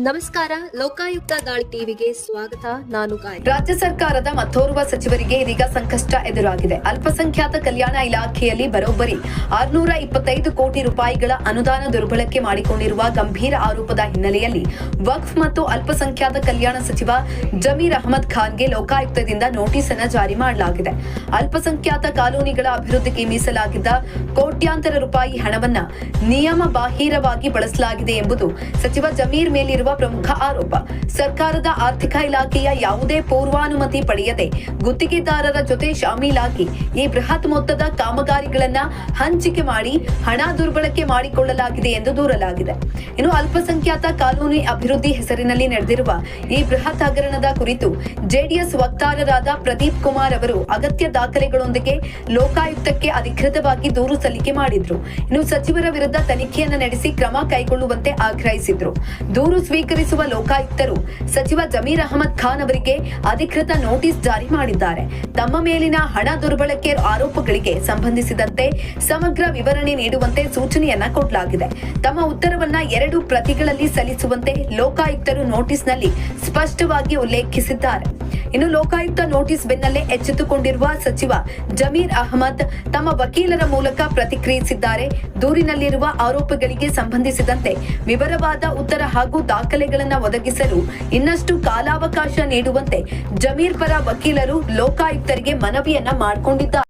ನಮಸ್ಕಾರ. ಲೋಕಾಯುಕ್ತ ದಾಳಿ ಟಿವಿಗೆ ಸ್ವಾಗತ. ನಾನು ಗಾಯ. ರಾಜ್ಯ ಸರ್ಕಾರದ ಮತ್ತೋರ್ವ ಸಚಿವರಿಗೆ ಇದೀಗ ಸಂಕಷ್ಟ ಎದುರಾಗಿದೆ. ಅಲ್ಪಸಂಖ್ಯಾತ ಕಲ್ಯಾಣ ಇಲಾಖೆಯಲ್ಲಿ ಬರೋಬ್ಬರಿ 625 ಕೋಟಿ ರೂಪಾಯಿಗಳ ಅನುದಾನ ದುರ್ಬಳಕೆ ಮಾಡಿಕೊಂಡಿರುವ ಗಂಭೀರ ಆರೋಪದ ಹಿನ್ನೆಲೆಯಲ್ಲಿ ವಕ್ಫ್ ಮತ್ತು ಅಲ್ಪಸಂಖ್ಯಾತ ಕಲ್ಯಾಣ ಸಚಿವ ಜಮೀರ್ ಅಹಮದ್ ಖಾನ್ಗೆ ಲೋಕಾಯುಕ್ತದಿಂದ ನೋಟಿಸ್ ಅನ್ನು ಜಾರಿ ಮಾಡಲಾಗಿದೆ. ಅಲ್ಪಸಂಖ್ಯಾತ ಕಾಲೋನಿಗಳ ಅಭಿವೃದ್ಧಿಗೆ ಮೀಸಲಾಗಿದ್ದ ಕೋಟ್ಯಾಂತರ ರೂಪಾಯಿ ಹಣವನ್ನ ನಿಯಮ ಬಾಹಿರವಾಗಿ ಬಳಸಲಾಗಿದೆ ಎಂಬುದು ಸಚಿವ ಜಮೀರ್ ಮೇಲಿರುವ ಪ್ರಮುಖ ಆರೋಪ. ಸರ್ಕಾರದ ಆರ್ಥಿಕ ಇಲಾಖೆಯ ಯಾವುದೇ ಪೂರ್ವಾನುಮತಿ ಪಡೆಯದೆ ಗುತ್ತಿಗೆದಾರರ ಜೊತೆ ಶಾಮೀಲಾಗಿ ಈ ಬೃಹತ್ ಮೊತ್ತದ ಕಾಮಗಾರಿಗಳನ್ನ ಹಂಚಿಕೆ ಮಾಡಿ ಹಣ ದುರ್ಬಳಕೆ ಮಾಡಿಕೊಳ್ಳಲಾಗಿದೆ ಎಂದು ದೂರಲಾಗಿದೆ. ಇನ್ನು ಅಲ್ಪಸಂಖ್ಯಾತ ಕಾನೂನು ಅಭಿವೃದ್ಧಿ ಹೆಸರಿನಲ್ಲಿ ನಡೆದಿರುವ ಈ ಬೃಹತ್ ಹಗರಣದ ಕುರಿತು ಜೆಡಿಎಸ್ ವಕ್ತಾರರಾದ ಪ್ರದೀಪ್ ಕುಮಾರ್ ಅವರು ಅಗತ್ಯ ದಾಖಲೆಗಳೊಂದಿಗೆ ಲೋಕಾಯುಕ್ತಕ್ಕೆ ಅಧಿಕೃತವಾಗಿ ದೂರು ಸಲ್ಲಿಕೆ ಮಾಡಿದ್ರು. ಇನ್ನು ಸಚಿವರ ವಿರುದ್ಧ ತನಿಖೆಯನ್ನು ನಡೆಸಿ ಕ್ರಮ ಕೈಗೊಳ್ಳುವಂತೆ ಆಗ್ರಹಿಸಿದ್ರು. ದೂರು ಸ್ವೀಕರಿಸುವ ಲೋಕಾಯುಕ್ತರು ಸಚಿವ ಜಮೀರ್ ಅಹಮದ್ ಖಾನ್ ಅವರಿಗೆ ಅಧಿಕೃತ ನೋಟಿಸ್ ಜಾರಿ ಮಾಡಿದ್ದಾರೆ. ತಮ್ಮ ಮೇಲಿನ ಹಣ ದುರ್ಬಳಕೆ ಆರೋಪಗಳಿಗೆ ಸಂಬಂಧಿಸಿದಂತೆ ಸಮಗ್ರ ವಿವರಣೆ ನೀಡುವಂತೆ ಸೂಚನೆಯನ್ನ ಕೊಡಲಾಗಿದೆ. ತಮ್ಮ ಉತ್ತರವನ್ನ 2 ಪ್ರತಿಗಳಲ್ಲಿ ಸಲ್ಲಿಸುವಂತೆ ಲೋಕಾಯುಕ್ತರು ನೋಟಿಸ್ನಲ್ಲಿ ಸ್ಪಷ್ಟವಾಗಿ ಉಲ್ಲೇಖಿಸಿದ್ದಾರೆ. ಇನ್ನು ಲೋಕಾಯುಕ್ತ ನೋಟಿಸ್ ಬೆನ್ನಲ್ಲೇ ಎಚ್ಚೆತ್ತುಕೊಂಡಿರುವ ಸಚಿವ ಜಮೀರ್ ಅಹಮದ್ ತಮ್ಮ ವಕೀಲರ ಮೂಲಕ ಪ್ರತಿಕ್ರಿಯಿಸಿದ್ದಾರೆ. ದೂರಿನಲ್ಲಿರುವ ಆರೋಪಗಳಿಗೆ ಸಂಬಂಧಿಸಿದಂತೆ ವಿವರವಾದ ಉತ್ತರ ಹಾಗೂ ದಾಖಲೆಗಳನ್ನು ಒದಗಿಸಲು ಇನ್ನಷ್ಟು ಕಾಲಾವಕಾಶ ನೀಡುವಂತೆ ಜಮೀರ್ ಪರ ವಕೀಲರು ಲೋಕಾಯುಕ್ತರಿಗೆ ಮನವಿಯನ್ನ ಮಾಡಿಕೊಂಡಿದ್ದಾರೆ.